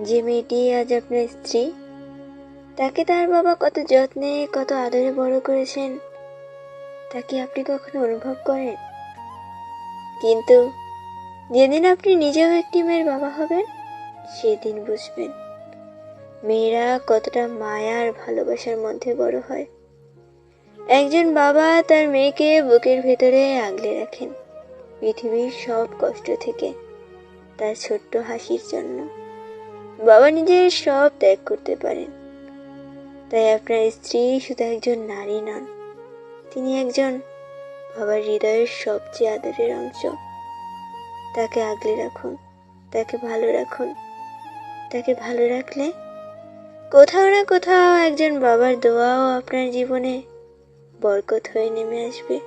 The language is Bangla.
যে মেয়েটি আজ আপনার স্ত্রী, তাকে তার বাবা কত যত্নে কত আদরে বড় করেছেন, তা কি আপনি কখনো অনুভব করেন? কিন্তু যেদিন আপনি নিজেও একটি মেয়ের বাবা হবেন, সেদিন বুঝবেন মেয়েরা কতটা মায়া আর ভালোবাসার মধ্যে বড় হয়। একজন বাবা তার মেয়েকে বুকের ভেতরে আগলে রাখেন পৃথিবীর সব কষ্ট থেকে, তার ছোট্ট হাসির জন্য। বাবা নিজের সব ত্যাগ করতে পারেন, তাই আপনার স্ত্রী শুধু একজন নারী নন, তিনি একজন বাবার হৃদয়ের সবচেয়ে আদরের অংশ। তাকে আগলে রাখুন, তাকে ভালো রাখুন। তাকে ভালো রাখলে কোথাও না কোথাও একজন বাবার দোয়াও আপনার জীবনে বরকত হয়ে নেমে আসবে।